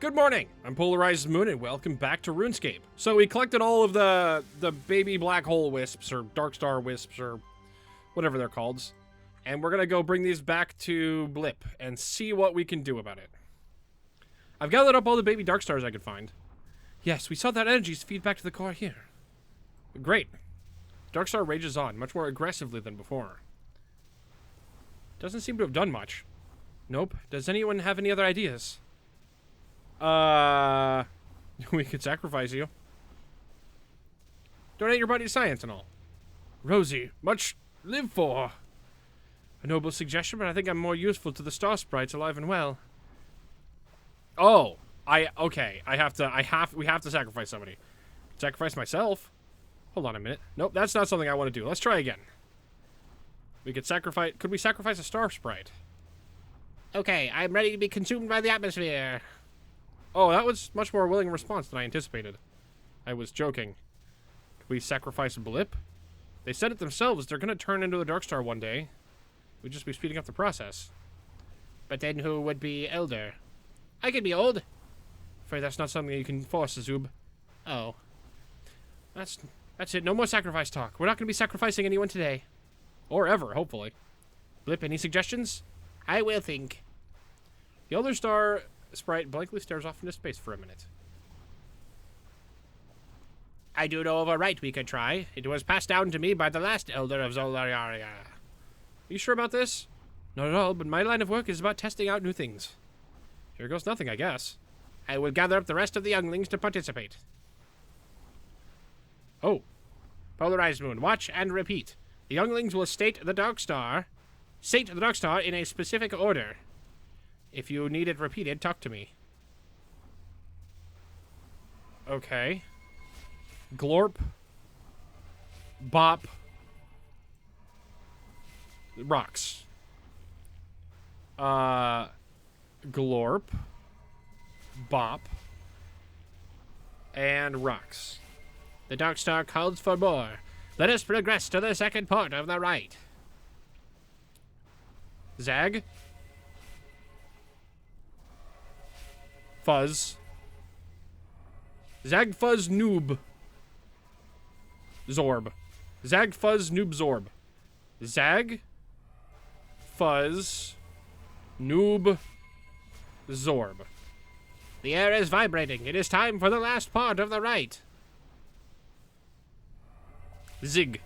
Good morning, I'm PolarizedMoon and welcome back to RuneScape. So we collected all of the baby black hole wisps, or dark star wisps, or whatever they're called. And we're gonna go bring these back to Blip and see what we can do about it. I've gathered up all the baby dark stars I could find. Yes, we saw that energies feed back to the core here. Great. Dark star rages on, much more aggressively than before. Doesn't seem to have done much. Nope. Does anyone have any other ideas? We could sacrifice you. Donate your body to science and all. Rosie, much live for. A noble suggestion, but I think I'm more useful to the star sprites alive and well. Oh, okay. We have to sacrifice somebody. Sacrifice myself? Hold on a minute. Nope, that's not something I want to do. Let's try again. We could we sacrifice a star sprite? Okay, I'm ready to be consumed by the atmosphere. Oh, that was much more willing response than I anticipated. I was joking. Could we sacrifice Blip? They said it themselves, they're gonna turn into a dark star one day. We'd just be speeding up the process. But then who would be elder? I could be old. Afraid that's not something you can force, Zub. Oh. That's it, no more sacrifice talk. We're not gonna be sacrificing anyone today. Or ever, hopefully. Blip, any suggestions? I will think. The elder star sprite blankly stares off into space for a minute. I do know of a rite we could try. It was passed down to me by the last elder of Zolariaria. Are you sure about this? Not at all, but my line of work is about testing out new things. Here goes nothing, I guess. I will gather up the rest of the younglings to participate. Oh. PolarizedMoon, watch and repeat. The younglings will state the dark star in a specific order. If you need it repeated, talk to me. Okay. Glorp. Bop. Rocks. Glorp. Bop. And rocks. The dark star calls for more. Let us progress to the second part of the rite. Zag. Fuzz. Zag Fuzz Noob. Zorb. Zag Fuzz Noob Zorb. Zag Fuzz Noob Zorb. The air is vibrating. It is time for the last part of the rite. Zig.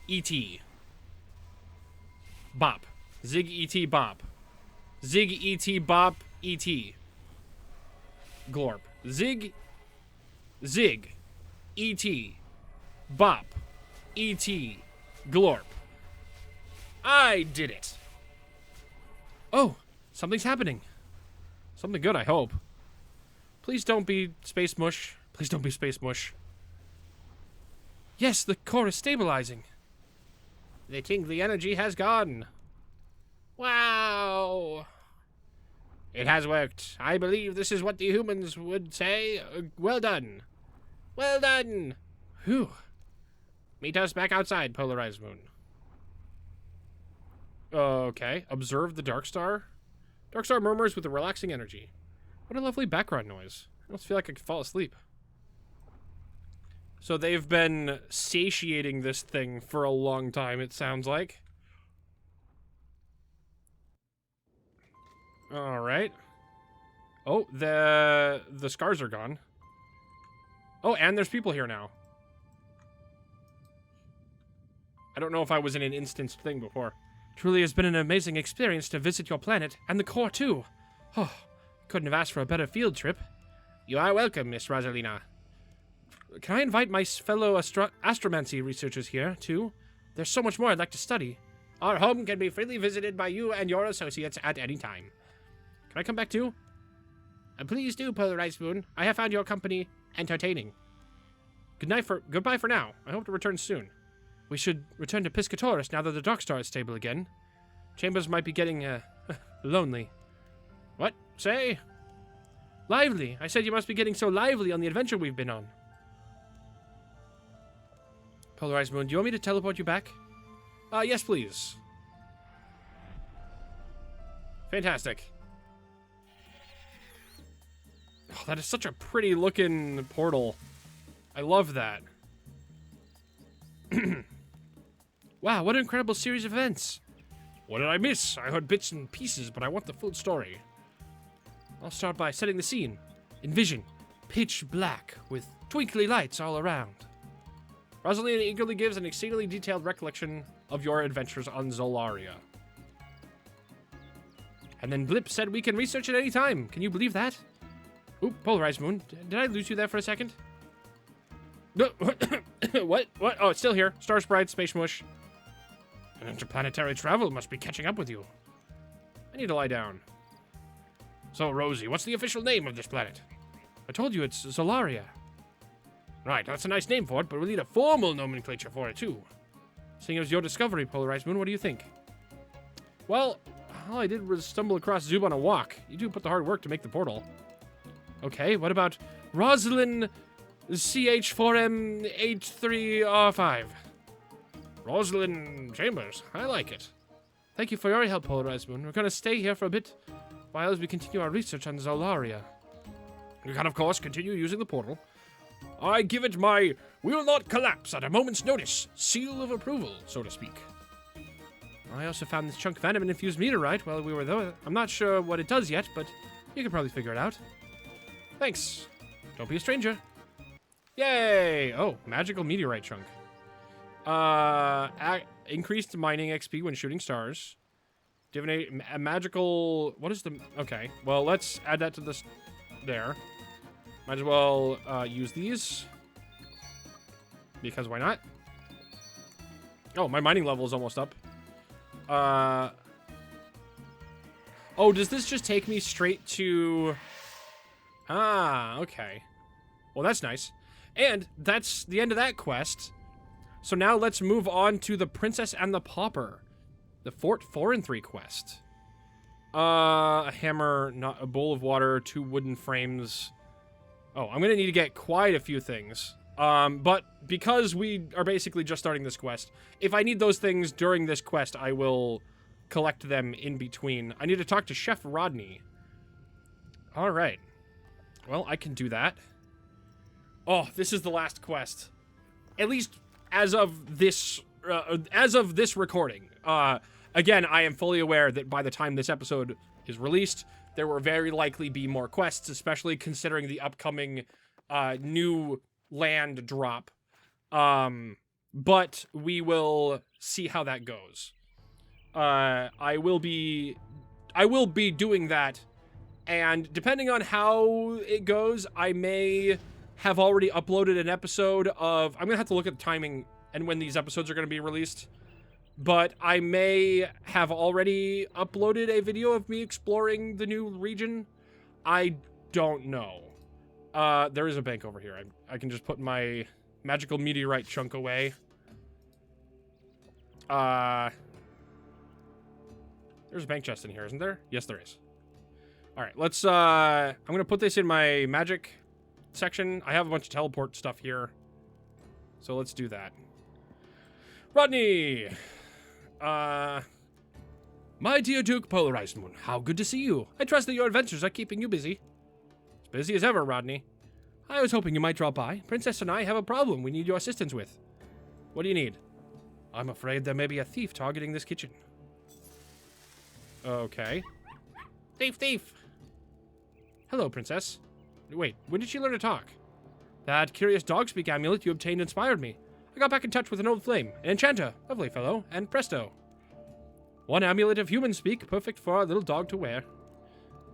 E.T. Bop. Zig E.T. Bop. Zig E.T. Bop E.T. Glorp. Zig E.T. Bop E.T. Glorp. I did it. Oh, something's happening. Something good, I hope. Please don't be space mush. Please don't be space mush. Yes, the core is stabilizing. The tingly energy has gone. Wow. It has worked. I believe this is what the humans would say. Well done. Well done. Whew. Meet us back outside, PolarizedMoon. Okay. Observe the dark star. Dark star murmurs with a relaxing energy. What a lovely background noise. I almost feel like I could fall asleep. So they've been satiating this thing for a long time, it sounds like. Alright. Oh, the scars are gone. Oh, and there's people here now. I don't know if I was in an instanced thing before. Truly has been an amazing experience to visit your planet, and the core too. Oh, couldn't have asked for a better field trip. You are welcome, Miss Rosalina. Can I invite my fellow astromancy researchers here, too? There's so much more I'd like to study. Our home can be freely visited by you and your associates at any time. Can I come back too? Please do, PolarizedMoon. I have found your company entertaining. Goodbye for now. I hope to return soon. We should return to Piscatoris now that the dark star is stable again. Chambers might be getting, lonely. What? Say? Lively. I said you must be getting so lively on the adventure we've been on. PolarizedMoon, do you want me to teleport you back? Yes, please. Fantastic. Oh, that is such a pretty looking portal. I love that. Wow, what an incredible series of events. What did I miss? I heard bits and pieces, but I want the full story. I'll start by setting the scene. Envision pitch black with twinkly lights all around. Rosalind eagerly gives an exceedingly detailed recollection of your adventures on Zolaria. And then Blip said we can research at any time. Can you believe that? Oop, Polarized Moon. Did I lose you there for a second? No, what? What? Oh, it's still here. Star Sprite, Space Mush. And interplanetary travel must be catching up with you. I need to lie down. So, Rosie, what's the official name of this planet? I told you it's Zolaria. Right, that's a nice name for it, but we'll need a formal nomenclature for it, too. Seeing as your discovery, Polarized Moon, what do you think? Well, all I did was stumble across Zub on a walk. You do put the hard work to make the portal. Okay, what about Rosalind CH4M83R5? Rosalind Chambers. I like it. Thank you for your help, Polarized Moon. We're going to stay here for a bit while we continue our research on Zolaria. We can, of course, continue using the portal. I give it my will not collapse at a moment's notice seal of approval, so to speak. I also found this chunk of venom-infused meteorite while we were there. I'm not sure what it does yet, but you can probably figure it out. Thanks. Don't be a stranger. Yay! Oh, magical meteorite chunk. Increased mining XP when shooting stars. Divinate a magical... What is the... Okay, well, let's add that to this... There. Might as well use these. Because why not? Oh, my mining level is almost up. Oh, does this just take me straight to... Ah, okay. Well, that's nice. And that's the end of that quest. So now let's move on to the Princess and the Pauper. The Fort 4 and 3 quest. A hammer, not a bowl of water, 2 wooden frames. Oh, I'm gonna need to get quite a few things. But because we are basically just starting this quest, if I need those things during this quest, I will collect them in between. I need to talk to Chef Rodney. All right. Well, I can do that. Oh, this is the last quest. At least as of this recording. Again, I am fully aware that by the time this episode is released, there will very likely be more quests, especially considering the upcoming new land drop. But we will see how that goes. I will be doing that, and depending on how it goes, I may have already uploaded an episode of... I'm gonna have to look at the timing and when these episodes are gonna be released. But I may have already uploaded a video of me exploring the new region. I don't know. There is a bank over here. I can just put my magical meteorite chunk away. There's a bank chest in here, isn't there? Yes, there is. All right, let's... I'm going to put this in my magic section. I have a bunch of teleport stuff here. So let's do that. Rodney! My dear Duke Polarized Moon, how good to see you. I trust that your adventures are keeping you busy. As busy as ever, Rodney. I was hoping you might drop by. Princess and I have a problem we need your assistance with. What do you need? I'm afraid there may be a thief targeting this kitchen. Okay. Thief, thief! Hello, Princess. Wait, when did she learn to talk? That curious dog speak amulet you obtained inspired me. I got back in touch with an old flame, an enchanter, lovely fellow, and presto. One amulet of human speak, perfect for our little dog to wear.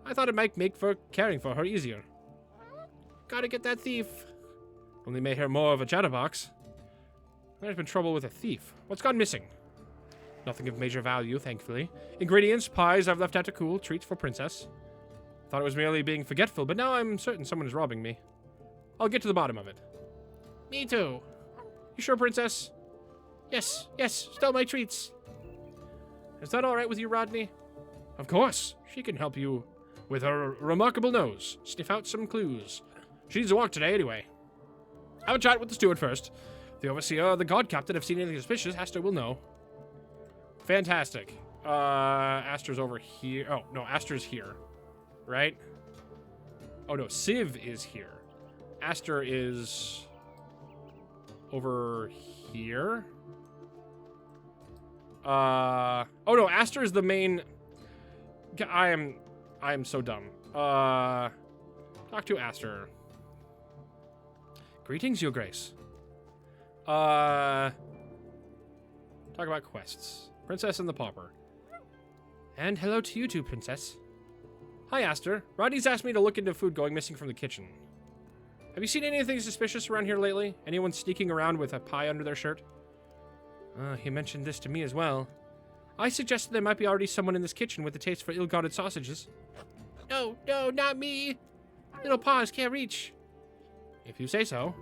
I thought it might make for caring for her easier. Gotta get that thief. Only made her more of a chatterbox. There's been trouble with a thief. What's gone missing? Nothing of major value, thankfully. Ingredients, pies I've left out to cool, treats for Princess. Thought it was merely being forgetful, but now I'm certain someone is robbing me. I'll get to the bottom of it. Me too. You sure, Princess? Yes, yes, stole my treats. Is that alright with you, Rodney? Of course. She can help you with her remarkable nose. Sniff out some clues. She needs a walk today, anyway. Have a chat with the steward first. The overseer or the guard captain have seen anything suspicious, Aster will know. Fantastic. Aster's over here. Oh, no, Aster's here. Right? Oh no, Civ is here. Aster is over here. Oh no, Aster is the main. I am so dumb. Talk to Aster. Greetings, Your Grace. Talk about quests. Princess and the Pauper. And hello to you too, Princess. Hi, Aster. Rodney's asked me to look into food going missing from the kitchen. Have you seen anything suspicious around here lately? Anyone sneaking around with a pie under their shirt? He mentioned this to me as well. I suggested there might be already someone in this kitchen with a taste for ill-gotten sausages. No, not me. Little paws can't reach. If you say so.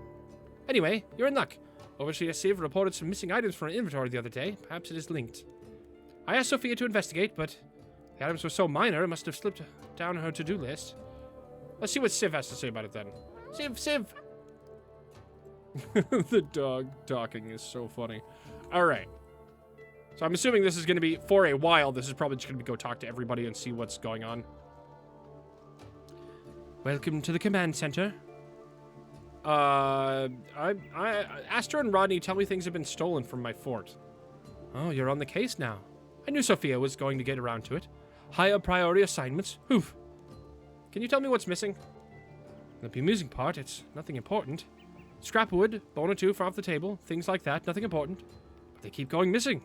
Anyway, you're in luck. Overseer Civ reported some missing items from an inventory the other day. Perhaps it is linked. I asked Sophia to investigate, but the items were so minor it must have slipped down her to-do list. Let's see what Civ has to say about it then. Civ! The dog talking is so funny. Alright. So I'm assuming this is going to be, for a while, this is probably just going to go talk to everybody and see what's going on. Welcome to the command center. Aster and Rodney tell me things have been stolen from my fort. Oh, you're on the case now. I knew Sophia was going to get around to it. Higher priority assignments. Oof. Can you tell me what's missing? The amusing part, it's nothing important. Scrap wood, bone or two far off the table, things like that, nothing important. But they keep going missing.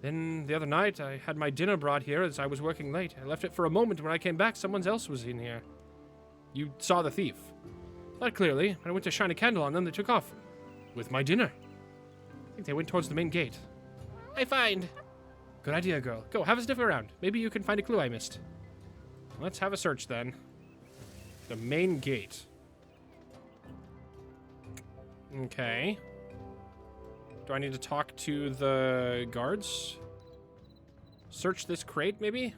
Then the other night, I had my dinner brought here as I was working late. I left it for a moment. When I came back, someone else was in here. You saw the thief. Not clearly. When I went to shine a candle on them, they took off. With my dinner. I think they went towards the main gate. I find. Good idea, girl. Go, have a sniff around. Maybe you can find a clue I missed. Let's have a search, then. The main gate. Okay. Do I need to talk to the guards? Search this crate, maybe?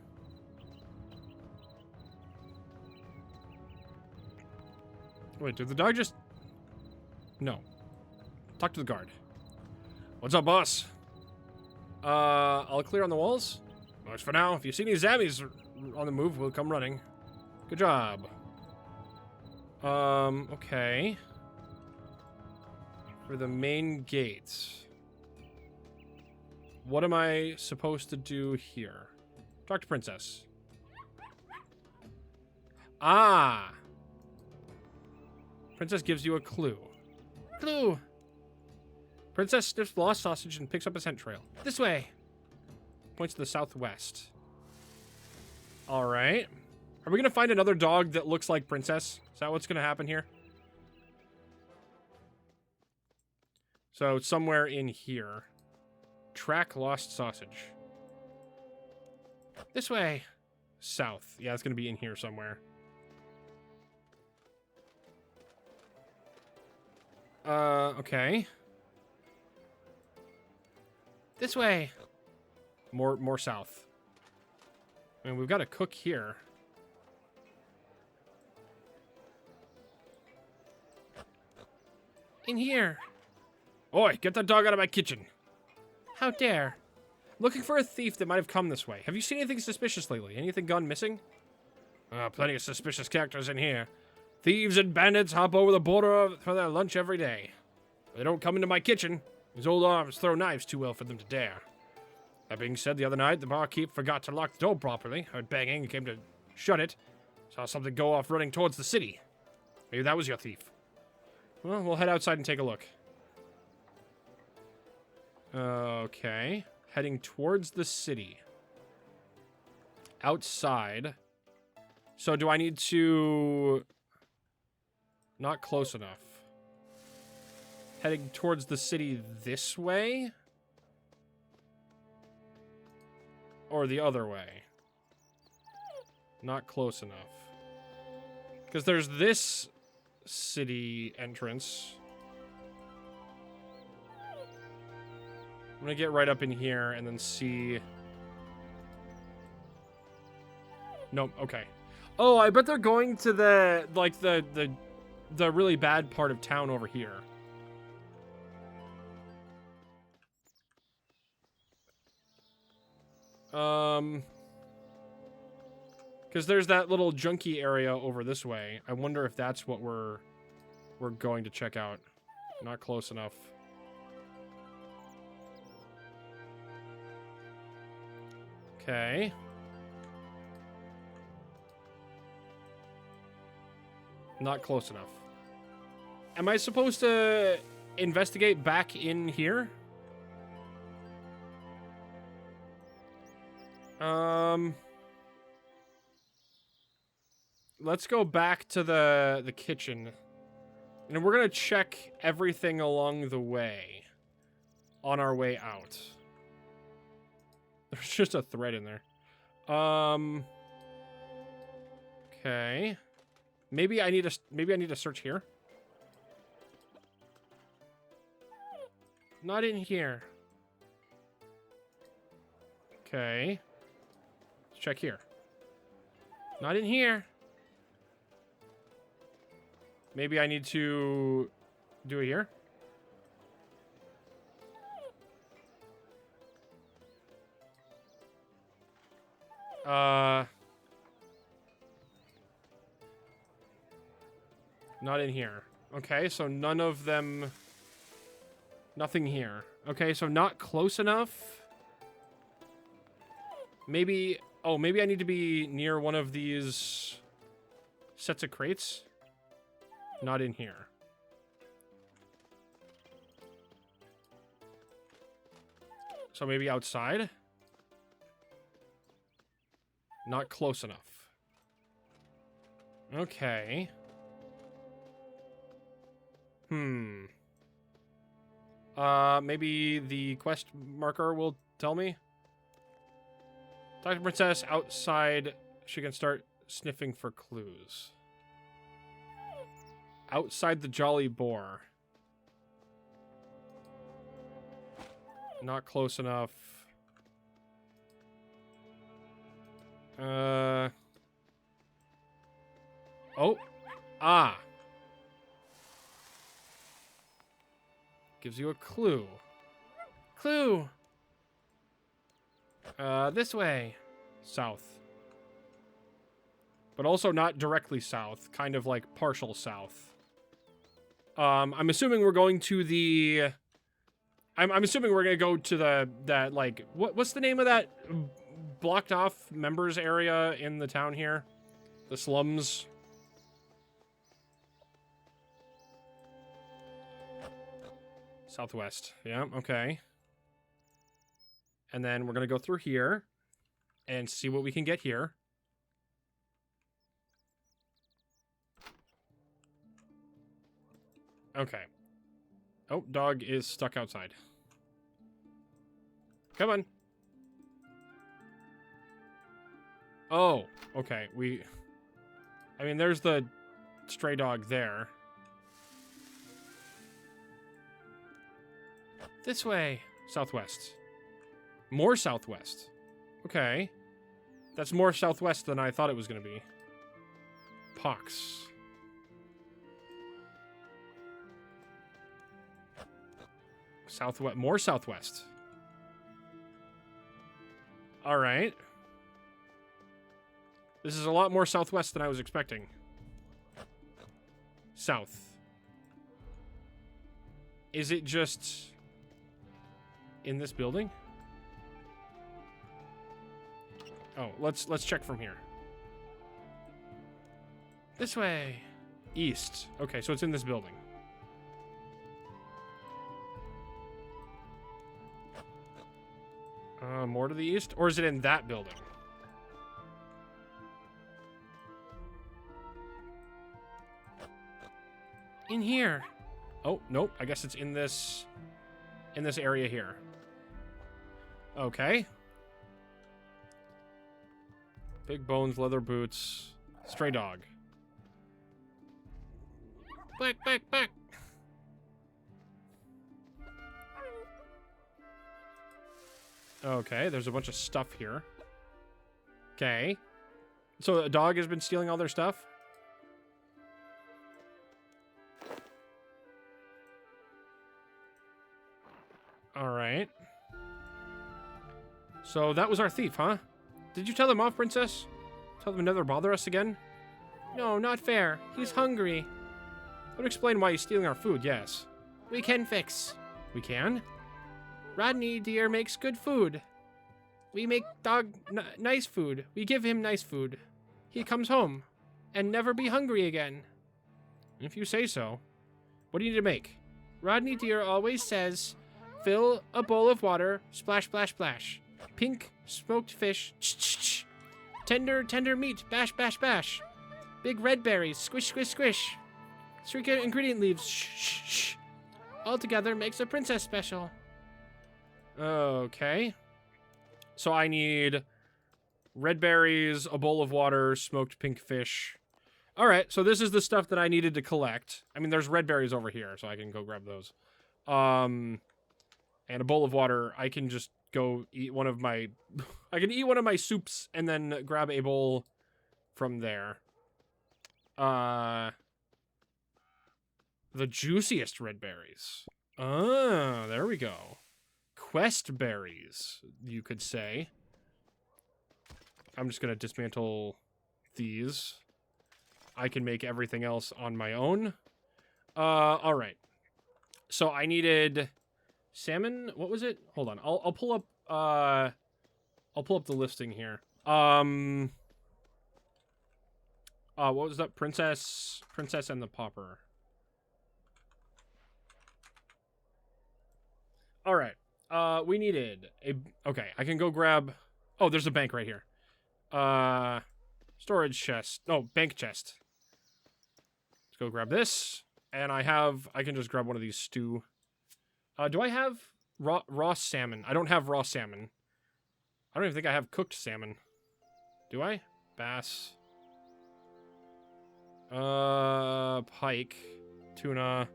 Wait, did the dog just... No. Talk to the guard. What's up, boss? I'll clear on the walls. Works for now. If you see any zombies on the move, we'll come running. Good job. Okay. For the main gate. What am I supposed to do here? Talk to Princess. Ah! Princess gives you a clue. Clue! Princess sniffs the lost sausage and picks up a scent trail. This way! Points to the southwest. Alright. Are we gonna find another dog that looks like Princess? Is that what's gonna happen here? So, somewhere in here. Track lost sausage. This way. South. Yeah, it's gonna be in here somewhere. Okay. This way. More south. I mean, we've got a cook here. In here. Oi, get that dog out of my kitchen. How dare. Looking for a thief that might have come this way. Have you seen anything suspicious lately? Anything gone missing? Plenty of suspicious characters in here. Thieves and bandits hop over the border for their lunch every day. But they don't come into my kitchen. These old arms throw knives too well for them to dare. That being said, the other night, the barkeep forgot to lock the door properly. Heard banging and came to shut it. Saw something go off running towards the city. Maybe that was your thief. Well, we'll head outside and take a look. Okay. Heading towards the city. Outside. So do I need to... Not close enough. Heading towards the city this way? Or the other way? Not close enough. Because there's this city entrance. I'm gonna get right up in here and then see... Nope, okay. Oh, I bet they're going to the, like, the really bad part of town over here. Because Because there's that little junkie area over this way. I wonder if that's what we're going to check out. Not close enough. Okay. Not close enough. Am I supposed to investigate back in here? Let's go back to the kitchen. And we're gonna check everything along the way. On our way out. There's just a thread in there. Okay. Maybe I need to search here. Not in here. Okay. Let's check here. Not in here. Maybe I need to do it here. Not in here. Okay, so none of them... Nothing here. Okay, so not close enough. Maybe... Oh, maybe I need to be near one of these sets of crates. Not in here. So maybe outside. Not close enough. Okay. Maybe the quest marker will tell me. Talk to Princess outside. She can start sniffing for clues. Outside the Jolly Boar. Not close enough. Oh. Ah. Gives you a clue. Clue! This way. South. But also not directly south. Kind of like partial south. I'm assuming we're going to the... I'm assuming we're gonna go to that like... What's the name of that blocked off members area in the town here? The slums? Southwest. Yeah, okay. And then we're going to go through here and see what we can get here. Okay. Oh, dog is stuck outside. Come on. Oh, okay. I mean, there's the stray dog there. This way. Southwest. More southwest. Okay. That's more southwest than I thought it was going to be. Pox. Southwest. More southwest. All right. This is a lot more southwest than I was expecting. South. Is it just... in this building? Oh, let's check from here. This way. East. Okay, so it's in this building. More to the east? Or is it in that building? In here. Oh, nope. I guess it's in this area here. Okay. Big bones, leather boots, stray dog. Back, back, back. Okay, there's a bunch of stuff here. Okay. So a dog has been stealing all their stuff? All right. So that was our thief, huh? Did you tell him off, Princess? Tell them to never bother us again? No, not fair. He's hungry. That would explain why he's stealing our food, yes. We can fix. We can? Rodney, dear, makes good food. We make dog nice food. We give him nice food. He comes home and never be hungry again. If you say so. What do you need to make? Rodney, dear, always says, fill a bowl of water, splash, splash, splash. Pink, smoked fish, tender, tender meat, bash, bash, bash. Big red berries, squish, squish, squish. Sweet ingredient leaves, shh, shh, shh. All together makes a princess special. Okay. So I need red berries, a bowl of water, smoked pink fish. All right, so this is the stuff that I needed to collect. I mean, there's red berries over here, so I can go grab those. And a bowl of water. I can just go eat one of my... I can eat one of my soups and then grab a bowl from there. The juiciest red berries. Ah, there we go. Quest berries, you could say. I'm just going to dismantle these. I can make everything else on my own. All right. So I needed salmon. What was it? Hold on. I'll pull up the listing here. What was that? Princess and the Pauper. All right. We needed a... Okay, I can go grab... Oh, there's a bank right here. Storage chest. No, bank chest. Let's go grab this. And I can just grab one of these stew. Do I have raw salmon? I don't have raw salmon. I don't even think I have cooked salmon. Do I? Bass. Pike. Tuna.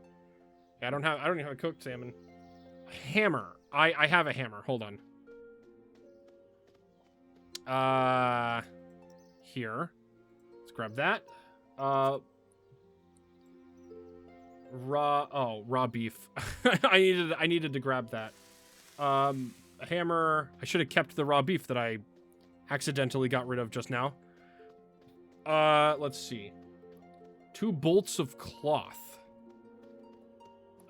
Yeah, I don't even have a cooked salmon. Hammer. I have a hammer. Hold on. Here. Let's grab that. Raw beef. I needed to grab that. A hammer. I should have kept the raw beef that I accidentally got rid of just now. Let's see. 2 bolts of cloth.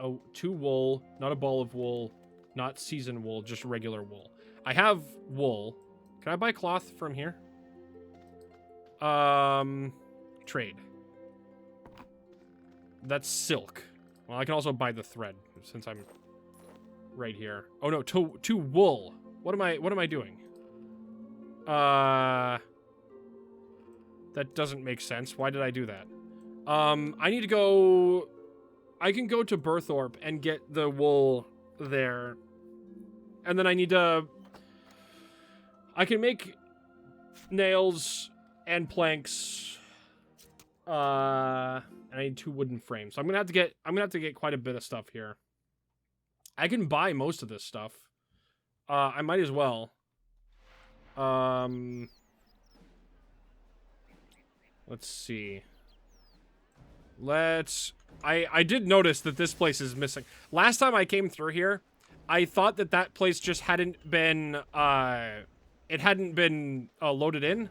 Oh, 2 wool, not a ball of wool, not seasoned wool, just regular wool. I have wool. Can I buy cloth from here? Trade. That's silk. Well, I can also buy the thread since I'm right here. Oh no, to wool. What am I doing? That doesn't make sense. Why did I do that? I need to go... I can go to Berthorpe and get the wool there. And then I need to... I can make nails and planks. And I need 2 wooden frames. So I'm gonna have to get quite a bit of stuff here. I can buy most of this stuff. I might as well. Let's see. I did notice that this place is missing. Last time I came through here, I thought that place just hadn't been, loaded in.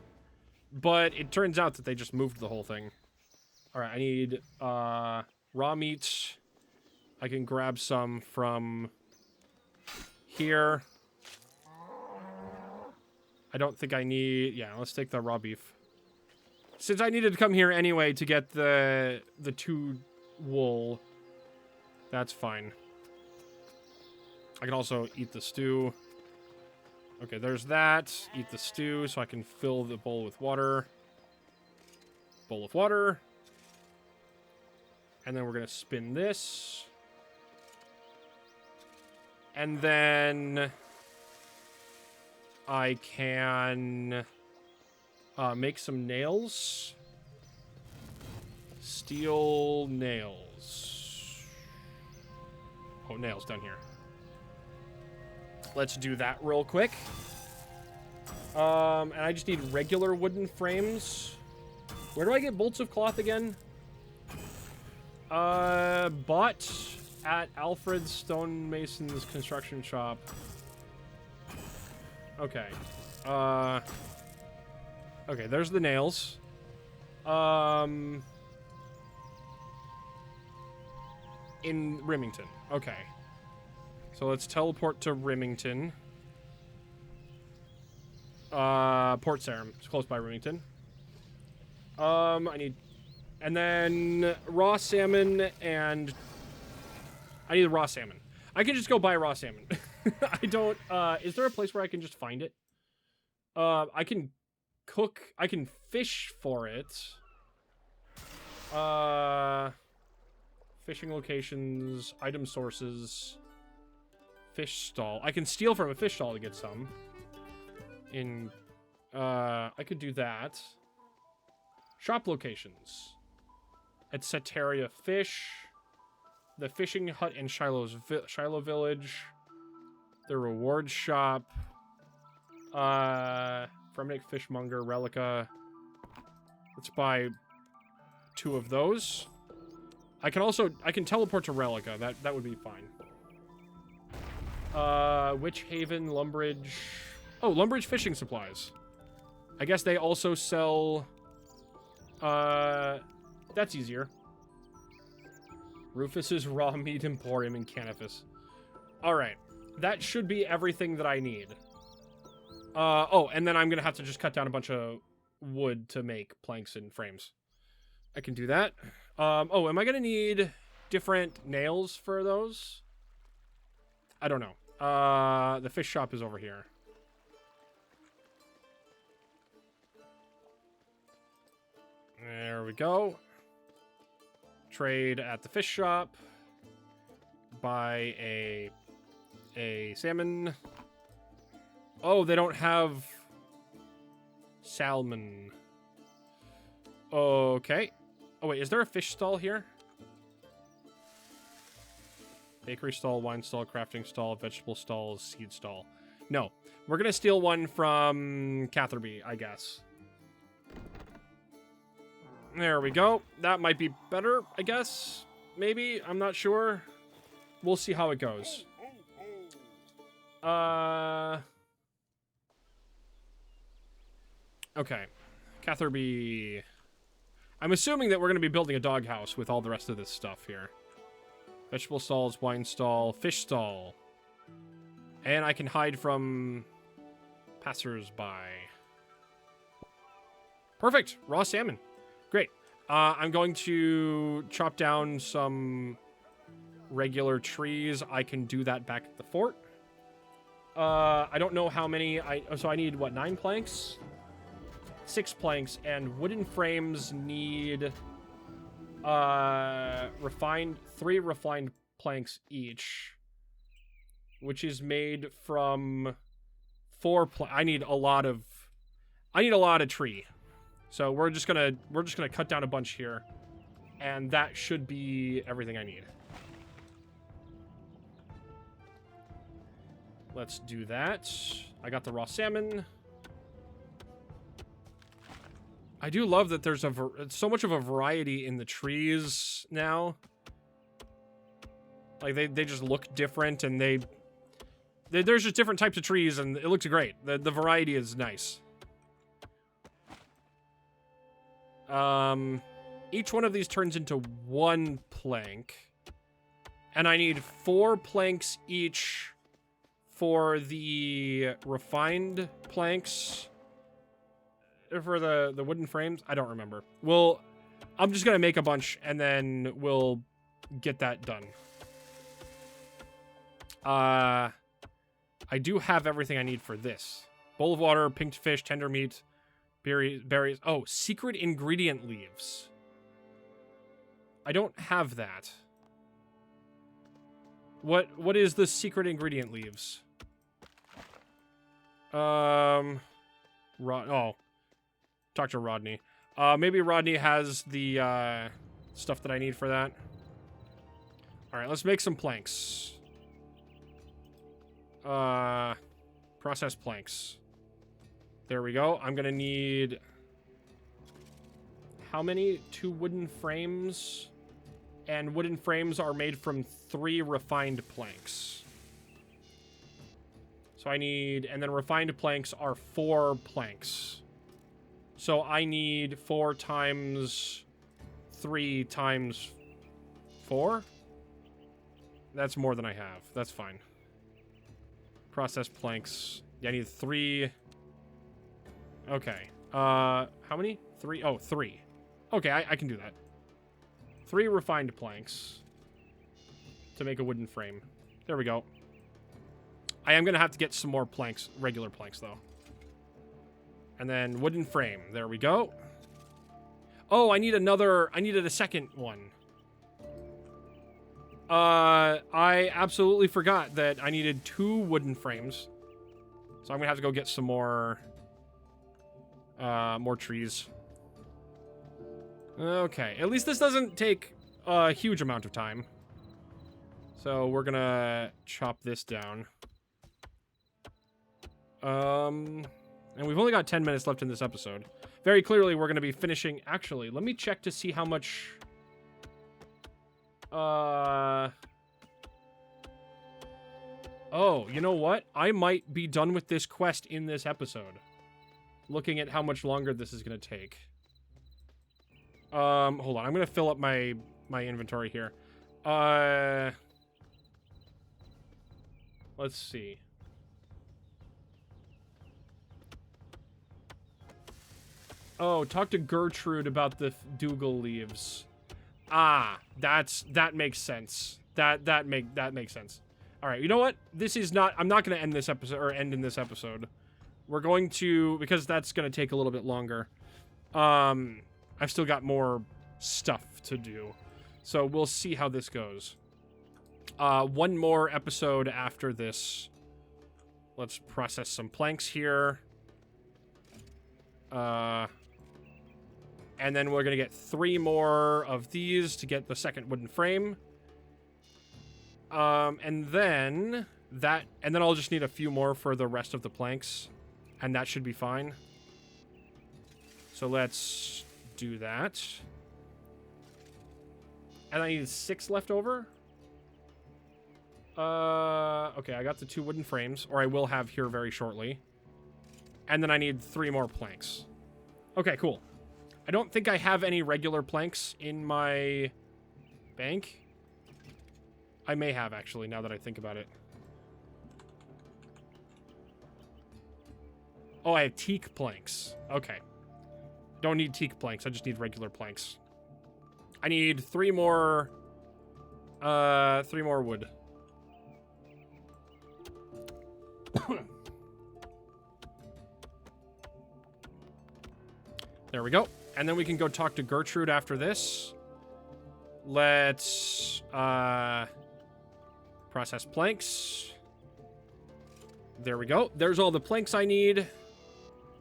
But it turns out that they just moved the whole thing. Alright, I need, raw meat. I can grab some from here. I don't think I need... Yeah, let's take the raw beef. Since I needed to come here anyway to get the 2 wool, that's fine. I can also eat the stew. Okay, there's that. Eat the stew so I can fill the bowl with water. Bowl of water. And then we're going to spin this. And then I can make some nails. Steel nails. Oh, nails down here. Let's do that real quick. And I just need regular wooden frames. Where do I get bolts of cloth again? Bought at Alfred Stonemason's construction shop. Okay. Okay, there's the nails. In Remington. Okay. So let's teleport to Remington. Port Sarum. It's close by Remington. I need... And then raw salmon and... I need raw salmon. I can just go buy raw salmon. I don't... is there a place where I can just find it? I can cook... I can fish for it. Fishing locations, item sources, fish stall. I can steal from a fish stall to get some. I could do that. Shop locations. At Setaria Fish, the Fishing Hut in Shiloh Village, the Reward Shop, Fremnick Fishmonger, Relica. Let's buy 2 of those. I can teleport to Relica. That would be fine. Witch Haven, Lumbridge. Oh, Lumbridge fishing supplies. I guess they also sell... that's easier. Rufus's Raw Meat Emporium in Canifus. Alright. That should be everything that I need. Oh, and then I'm gonna have to just cut down a bunch of wood to make planks and frames. I can do that. Oh, am I gonna need different nails for those? I don't know. The fish shop is over here. There we go. Trade at the fish shop. Buy a salmon. Oh, they don't have salmon. Okay. Oh, wait, is there a fish stall here? Bakery stall, wine stall, crafting stall, vegetable stall, seed stall. No. We're going to steal one from Catherby, I guess. There we go. That might be better, I guess. Maybe. I'm not sure. We'll see how it goes. Okay. Catherby... I'm assuming that we're going to be building a doghouse with all the rest of this stuff here. Vegetable stalls, wine stall, fish stall. And I can hide from passers-by. Perfect. Raw salmon. Great. I'm going to chop down some regular trees. I can do that back at the fort. I don't know how many... So I need, what, 9 planks? 6 planks, and wooden frames need 3 refined planks each, which is made from 4 I need a lot of tree. So we're just gonna cut down a bunch here, and that should be everything I need. Let's do that. I got the raw salmon. I do love that there's so much of a variety in the trees now. Like, they just look different, and there's just different types of trees, and it looks great. The variety is nice. Each one of these turns into 1 plank. And I need 4 planks each for the refined planks. For the wooden frames? I don't remember. Well, I'm just going to make a bunch, and then we'll get that done. I do have everything I need for this. Bowl of water, pink fish, tender meat, berries. Oh, secret ingredient leaves. I don't have that. What is the secret ingredient leaves? Oh. Talk to Rodney. Maybe Rodney has the stuff that I need for that. Alright, let's make some planks. Process planks. There we go. I'm gonna need... How many? 2 wooden frames. And wooden frames are made from 3 refined planks. So I need... And then refined planks are 4 planks. So I need 4 times 3 times 4? That's more than I have. That's fine. Process planks. Yeah, I need 3. Okay. How many? 3? Oh, 3. Okay, I can do that. 3 refined planks to make a wooden frame. There we go. I am going to have to get some more planks, regular planks, though. And then wooden frame. There we go. Oh, I needed a second one. I absolutely forgot that I needed 2 wooden frames. So I'm going to have to go get some more trees. Okay, at least this doesn't take a huge amount of time. So we're going to chop this down. And we've only got 10 minutes left in this episode. Very clearly, we're going to be finishing... Actually, let me check to see how much... Oh, you know what? I might be done with this quest in this episode. Looking at how much longer this is going to take. Hold on. I'm going to fill up my inventory here. Let's see. Oh, talk to Gertrude about the Dougal leaves. Ah, that makes sense. That makes sense. All right, you know what? This is not. I'm not going to end this episode or end in this episode. We're going to, because that's going to take a little bit longer. I've still got more stuff to do, so we'll see how this goes. One more episode after this. Let's process some planks here. And then we're going to get 3 more of these to get the second wooden frame. And then I'll just need a few more for the rest of the planks. And that should be fine. So let's do that. And I need 6 left over. Okay, I got the 2 wooden frames, or I will have here very shortly. And then I need 3 more planks. Okay, cool. I don't think I have any regular planks in my bank. I may have, actually, now that I think about it. Oh, I have teak planks. Okay. Don't need teak planks. I just need regular planks. I need 3 more... 3 more wood. There we go. And then we can go talk to Gertrude after this. Let's process planks. There we go. There's all the planks I need.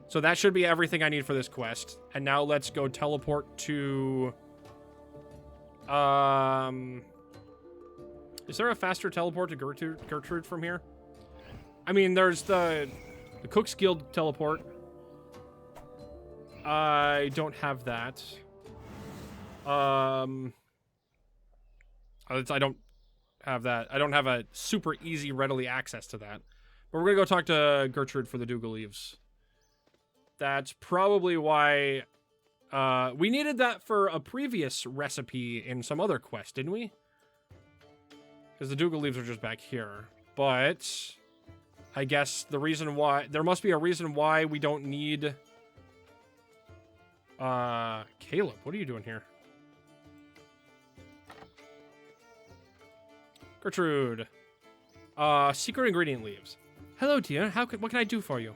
So that should be everything I need for this quest. And now let's go teleport to... Is there a faster teleport to Gertrude from here? I mean, there's the Cook's Guild teleport. I don't have that. I don't have that. I don't have a super easy, readily access to that. But we're gonna go talk to Gertrude for the Dougal leaves. That's probably why we needed that for a previous recipe in some other quest, didn't we? Because the Dougal leaves are just back here. But I guess the reason why... There must be a reason why we don't need... Caleb, what are you doing here? Gertrude. Secret ingredient leaves. Hello, dear. What can I do for you?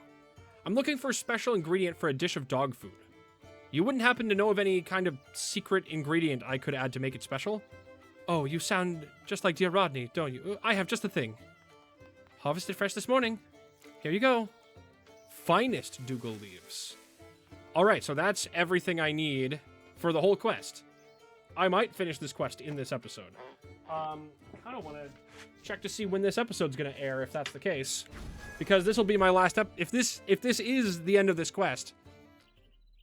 I'm looking for a special ingredient for a dish of dog food. You wouldn't happen to know of any kind of secret ingredient I could add to make it special? Oh, you sound just like dear Rodney, don't you? I have just the thing. Harvested fresh this morning. Here you go. Finest Dougal leaves. Alright, so that's everything I need for the whole quest. I might finish this quest in this episode. I kind of want to check to see when this episode's going to air, if that's the case. Because this will be my last if this is the end of this quest,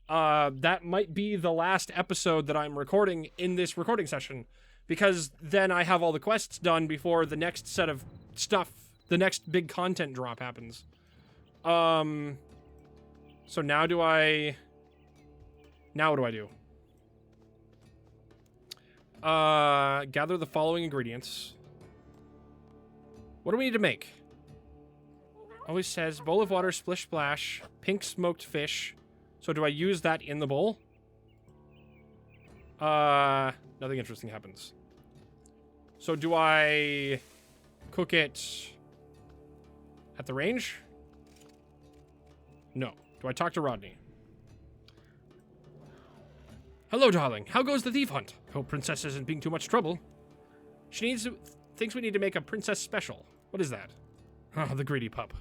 that might be the last episode that I'm recording in this recording session. Because then I have all the quests done before the next set of stuff, the next big content drop happens. So now do I Now what do I do? Gather the following ingredients. What do we need to make? Always says bowl of water, splish splash, pink smoked fish. So do I use that in the bowl? Nothing interesting happens. So do I cook it at the range? No. Do I talk to Rodney? Hello, darling. How goes the thief hunt? Hope Princess isn't being too much trouble. She thinks we need to make a princess special. What is that? Oh, the greedy pup.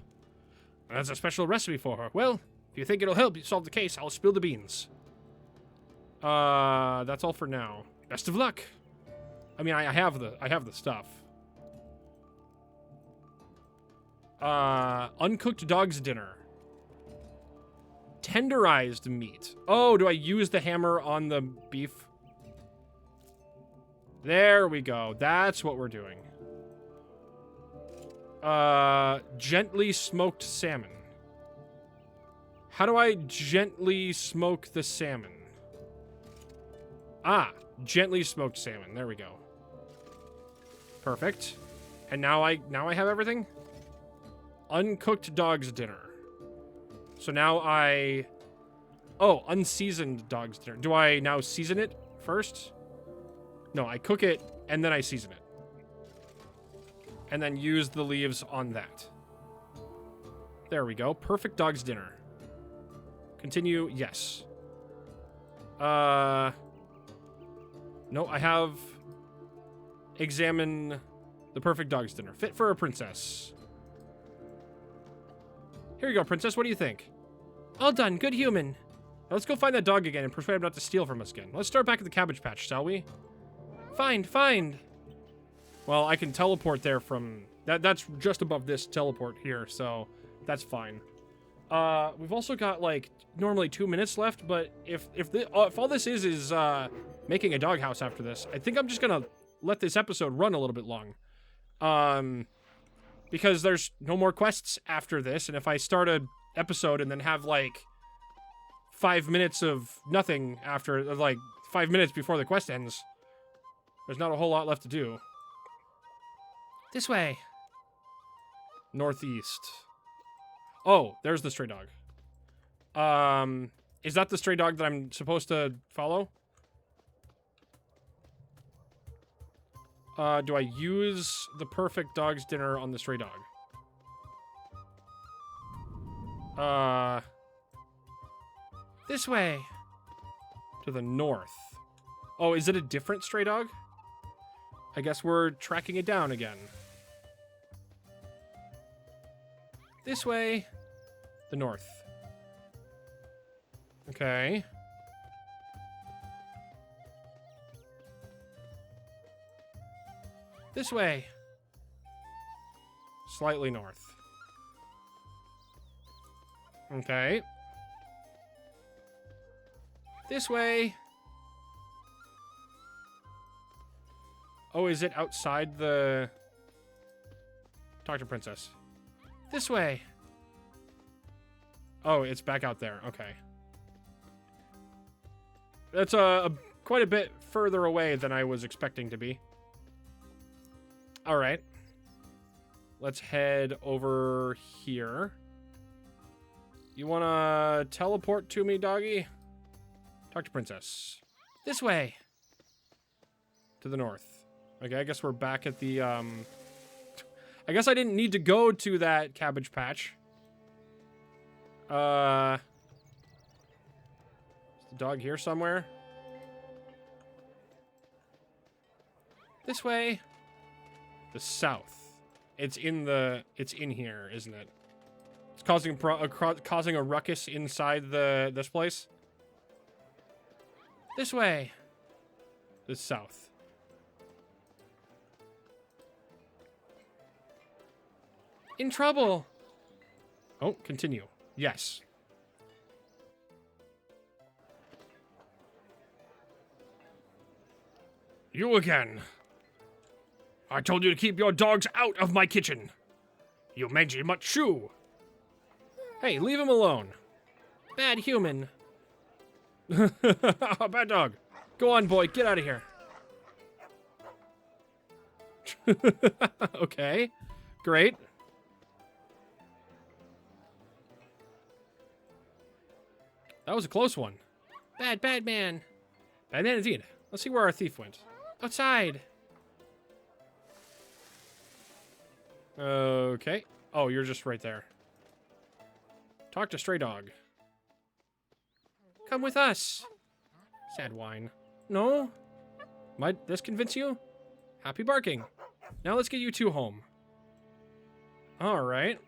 That's a special recipe for her. Well, if you think it'll help you solve the case, I'll spill the beans. That's all for now. Best of luck. I mean, I have the stuff. Uncooked dog's dinner. Tenderized meat. Oh, do I use the hammer on the beef? There we go. That's what we're doing. Gently smoked salmon. How do I gently smoke the salmon? Ah, gently smoked salmon. There we go. Perfect. And now I have everything? Uncooked dog's dinner. So now oh, unseasoned dog's dinner. Do I now season it first? No, I cook it and then I season it. And then use the leaves on that. There we go. Perfect dog's dinner. Continue. Yes. No, I have examine the perfect dog's dinner. Fit for a princess. Here you go, princess. What do you think? All done. Good human. Now let's go find that dog again and persuade him not to steal from us again. Let's start back at the cabbage patch, shall we? Find. Well, I can teleport there from... That's just above this teleport here, so that's fine. We've also got, like, normally 2 minutes left, but if all this is making a doghouse after this, I think I'm just gonna let this episode run a little bit long. Because there's no more quests after this, and if I start an episode and then have, like, 5 minutes of nothing after, like, 5 minutes before the quest ends, there's not a whole lot left to do. This way. Northeast. Oh, there's the stray dog. Is that the stray dog that I'm supposed to follow? Do I use the perfect dog's dinner on the stray dog? This way. To the north. Oh, is it a different stray dog? I guess we're tracking it down again. This way. The north. Okay. This way. Slightly north. Okay. This way. Oh, is it outside the... Talk to Princess. This way. Oh, it's back out there. Okay. That's quite a bit further away than I was expecting to be. All right. Let's head over here. You want to teleport to me, doggy? Talk to Princess. This way. To the north. Okay, I guess we're back at the, I guess I didn't need to go to that cabbage patch. Is the dog here somewhere? This way. The south. It's in here, isn't it? It's causing a ruckus inside this place. This way. The south. In trouble. Oh, continue. Yes. You again. I told you to keep your dogs out of my kitchen. You mangy mutt shoe. Hey, leave him alone. Bad human. Bad dog. Go on, boy. Get out of here. Okay. Great. That was a close one. Bad man. Bad man indeed. Let's see where our thief went. Outside. Okay. Oh, you're just right there. Talk to Stray Dog. Come with us. Sad whine. No? Might this convince you? Happy barking. Now let's get you two home. Alright.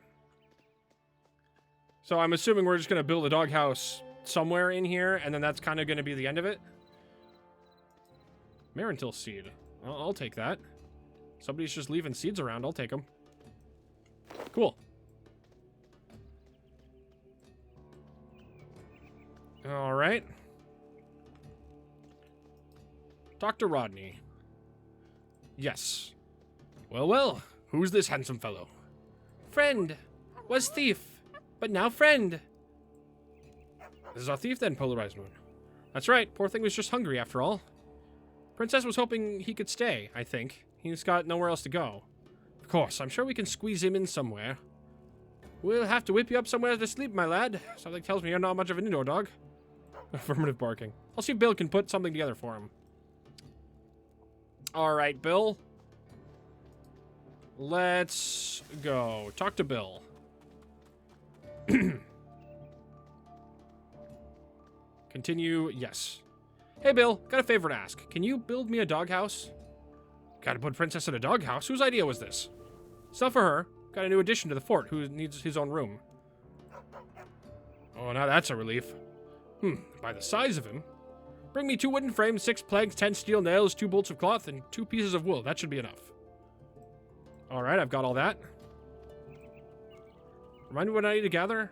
So I'm assuming we're just going to build a doghouse somewhere in here, and then that's kind of going to be the end of it. Marentil seed. I'll take that. Somebody's just leaving seeds around. I'll take them. Cool. Alright. Dr. Rodney. Yes. Well, who's this handsome fellow? Friend. Was thief, but now friend. This is our thief then, PolarizedMoon. That's right, poor thing was just hungry after all. Princess was hoping he could stay, I think. He's got nowhere else to go. Of course, I'm sure we can squeeze him in somewhere. We'll have to whip you up somewhere to sleep, my lad. Something tells me you're not much of an indoor dog. Affirmative barking. I'll see if Bill can put something together for him. Alright, Bill. Let's go. Talk to Bill. Continue. Yes. Hey, Bill. Got a favor to ask. Can you build me a doghouse? Gotta put Princess in a doghouse? Whose idea was this? It's not for her. Got a new addition to the fort who needs his own room. Oh, now that's a relief. By the size of him. Bring me 2 wooden frames, 6 planks, 10 steel nails, 2 bolts of cloth, and 2 pieces of wool. That should be enough. Alright, I've got all that. Remind me what I need to gather?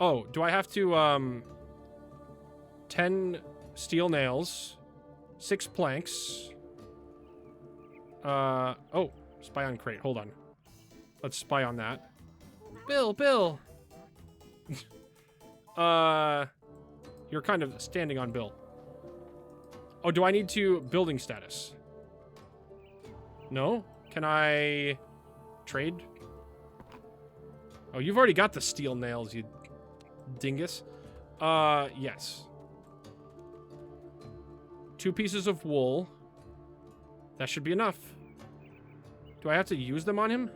Oh, do I have to, 10 steel nails, 6 planks. Oh, spy on crate. Hold on. Let's spy on that. Bill! You're kind of standing on Bill. Oh, do I need to building status? No? Can I trade? Oh, you've already got the steel nails, you dingus. Yes. 2 pieces of wool. That should be enough. Do I have to use them on him?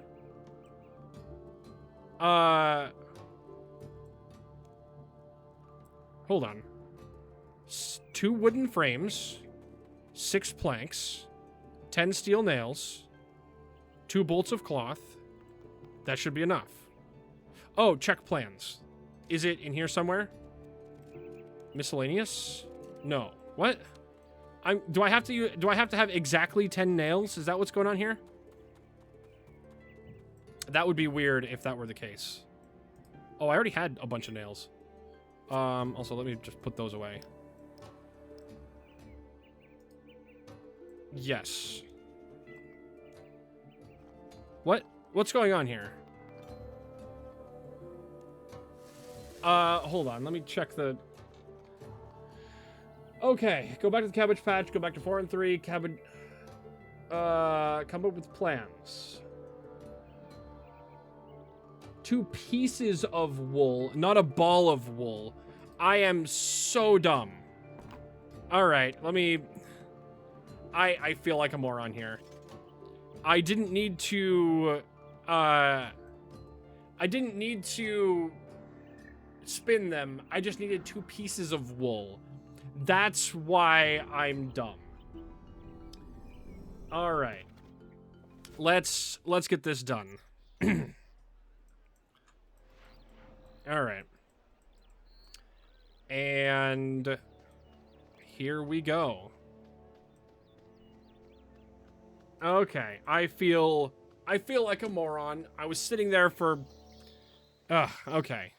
Hold on. 2 wooden frames, 6 planks, 10 steel nails, 2 bolts of cloth. That should be enough. Oh, check plans. Is it in here somewhere? Miscellaneous? No. What? Do I have to have exactly 10 nails? Is that what's going on here? That would be weird if that were the case. Oh, I already had a bunch of nails. Also, let me just put those away. Yes. What's going on here? Hold on. Let me check the... Okay. Go back to the cabbage patch. Go back to 4 and 3. Cabbage... come up with plans. 2 pieces of wool, not a ball of wool. I am so dumb. Alright, let me... I feel like a moron here. I didn't need to... I didn't need to spin them. I just needed 2 pieces of wool. That's why I'm dumb. Alright. Let's get this done. Alright. And here we go. Okay, I feel like a moron. I was sitting there for... okay.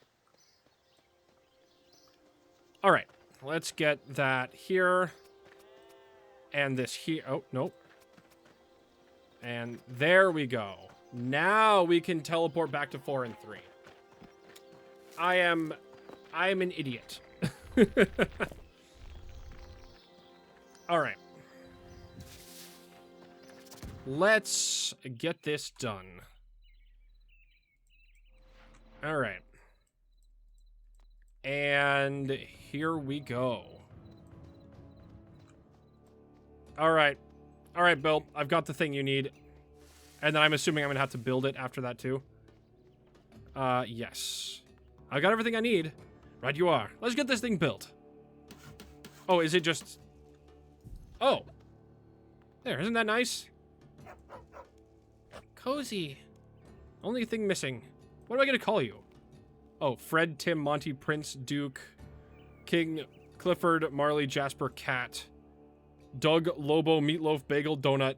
Alright, let's get that here. And this here. Oh, nope. And there we go. Now we can teleport back to 4 and 3. I am an idiot. All right. Let's get this done. All right. And here we go. All right. All right, Bill. I've got the thing you need. And then I'm assuming I'm going to have to build it after that, too. Yes. I got everything I need. Right you are. Let's get this thing built. Oh, is it just... Oh. There, isn't that nice? Cozy. Only thing missing. What am I going to call you? Oh, Fred, Tim, Monty, Prince, Duke, King, Clifford, Marley, Jasper, Cat, Doug, Lobo, Meatloaf, Bagel, Donut.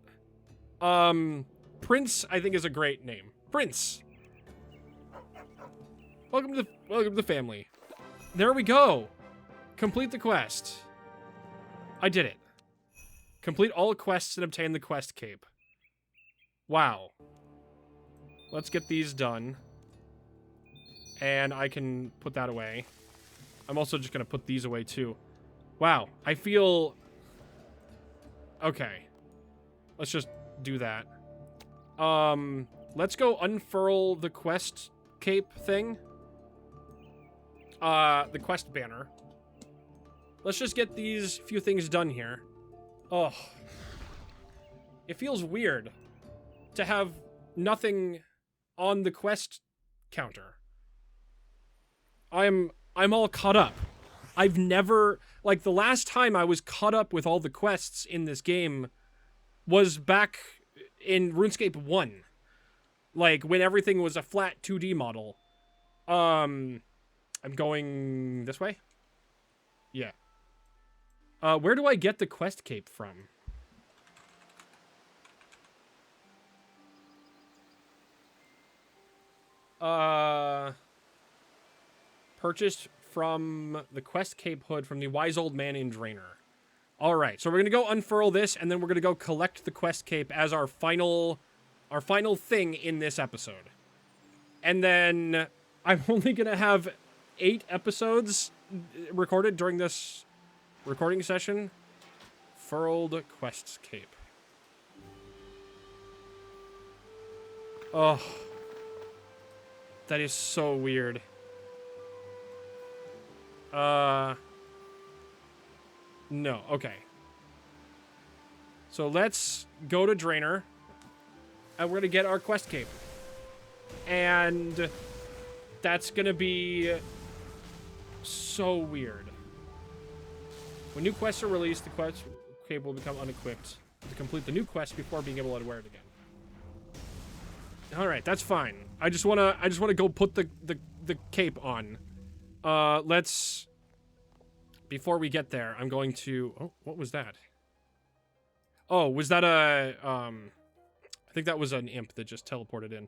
Prince, I think, is a great name. Prince. Welcome to the family. There we go. Complete the quest. I did it. Complete all quests and obtain the quest cape. Wow. Let's get these done. And I can put that away. I'm also just going to put these away, too. Wow. I feel... Okay. Let's just do that. Let's go unfurl the quest cape thing. The quest banner. Let's just get these few things done here. Oh. It feels weird to have nothing on the quest counter. I'm all caught up. I've never... Like, the last time I was caught up with all the quests in this game was back in RuneScape 1. Like, when everything was a flat 2D model. I'm going this way? Yeah. Where do I get the quest cape from? Purchased from the quest cape hood from the wise old man in Draenor. All right, so we're gonna go unfurl this, and then we're gonna go collect the quest cape as our final thing in this episode. And then I'm only gonna have 8 episodes recorded during this recording session. Furled quest cape. Oh, that is so weird. No, okay. So let's go to Draenor, and we're gonna get our quest cape. And that's gonna be so weird. When new quests are released, the quest cape will become unequipped to complete the new quest before being able to wear it again. All right, that's fine. I just wanna go put the cape on. Let's... Before we get there, I'm going to... Oh, what was that? Oh, was that a... I think that was an imp that just teleported in.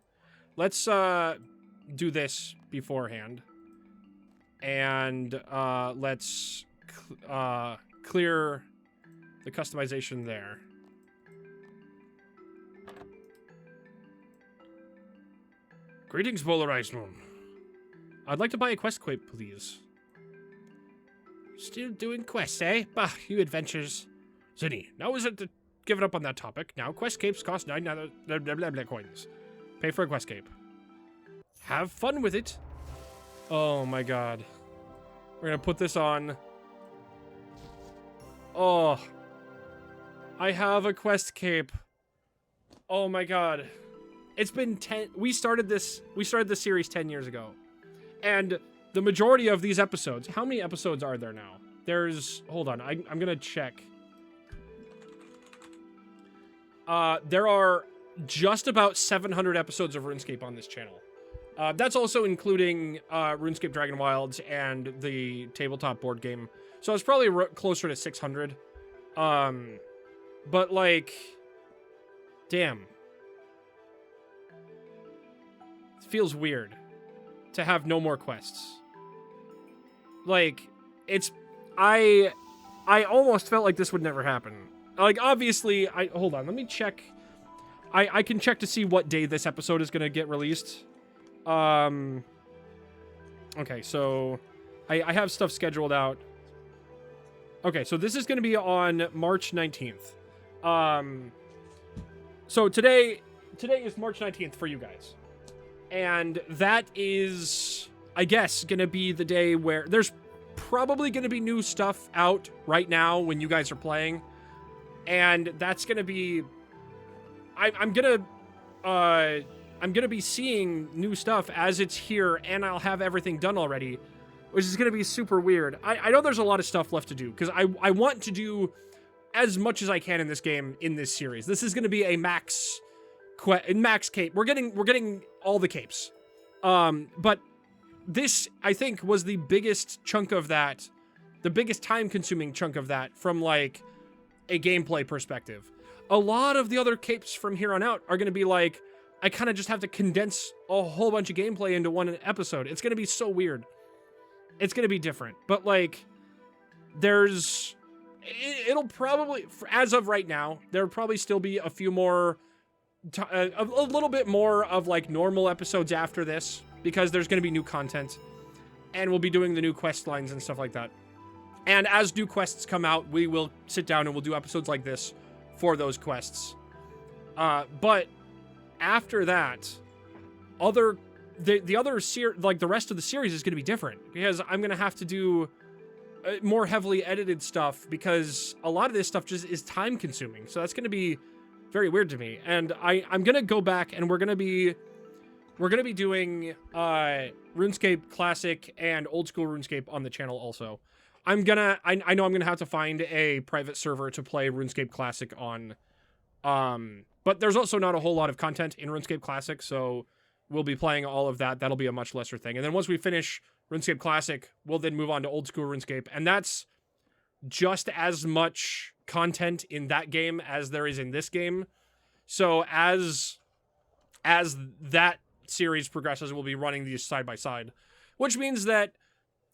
Let's, do this beforehand. And, let's, clear the customization there. Greetings, PolarizedMoon. I'd like to buy a quest cape, please. Still doing quests, eh? Bah, you adventures. Zinni, now is it to give it up on that topic. Now, quest capes cost 9 blah, blah, blah, blah coins. Pay for a quest cape. Have fun with it. Oh my god. We're gonna put this on. Oh. I have a quest cape. Oh my god. It's been 10... We started this series 10 years ago. And the majority of these episodes... How many episodes are there now? There's... Hold on. I'm gonna check. There are just about 700 episodes of RuneScape on this channel. That's also including RuneScape Dragon Wilds and the tabletop board game. So it's probably closer to 600. But, like... Damn. It feels weird to have no more quests. Like, it's... I almost felt like this would never happen. Like, obviously, hold on, let me check. I can check to see what day this episode is gonna get released. Okay, so I have stuff scheduled out. Okay, so this is going to be on March 19th. So today is March 19th for you guys. And that is, I guess, going to be the day where there's probably going to be new stuff out right now when you guys are playing. And that's going to be, I'm going to be seeing new stuff as it's here, and I'll have everything done already, which is going to be super weird. I know there's a lot of stuff left to do, because I want to do as much as I can in this game, in this series. This is going to be a max cape. We're getting all the capes. But this, I think, was the biggest chunk of that, the biggest time-consuming chunk of that from, like, a gameplay perspective. A lot of the other capes from here on out are going to be like, I kind of just have to condense a whole bunch of gameplay into one episode. It's going to be so weird. It's going to be different. But, like, it'll probably, as of right now, there'll probably still be a few more, a little bit more of, like, normal episodes after this, because there's going to be new content, and we'll be doing the new quest lines and stuff like that. And as new quests come out, we will sit down and we'll do episodes like this for those quests. But after that, the rest of the series is going to be different, because I'm going to have to do more heavily edited stuff, because a lot of this stuff just is time consuming. So that's going to be very weird to me. And I'm going to go back, and we're going to be doing RuneScape Classic and Old School RuneScape on the channel also. I know I'm gonna have to find a private server to play RuneScape Classic on. But there's also not a whole lot of content in RuneScape Classic, so we'll be playing all of that. That'll be a much lesser thing. And then once we finish RuneScape Classic, we'll then move on to Old School RuneScape, and that's just as much content in that game as there is in this game. So as that series progresses, we'll be running these side by side, which means that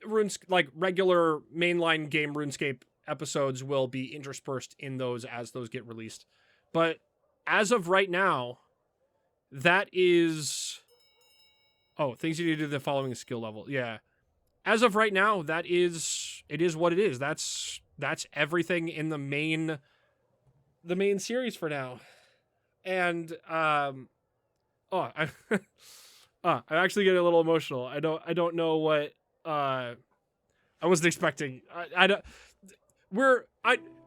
regular mainline game RuneScape episodes will be interspersed in those as those get released. But as of right now, that is... Oh, things you need to do the following skill level. Yeah. As of right now, it is what it is. That's everything in the main series for now. And I'm actually getting a little emotional. I don't know what I wasn't expecting.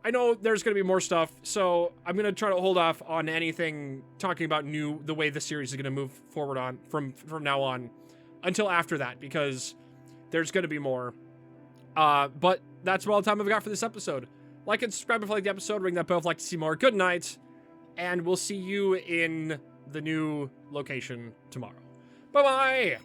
I know there's going to be more stuff, so I'm going to try to hold off on anything talking about the way the series is going to move forward on from now on until after that, because there's going to be more. But that's all the time I've got for this episode. Like and subscribe if you like the episode, ring that bell if you'd like to see more. Good night, and we'll see you in the new location tomorrow. Bye-bye!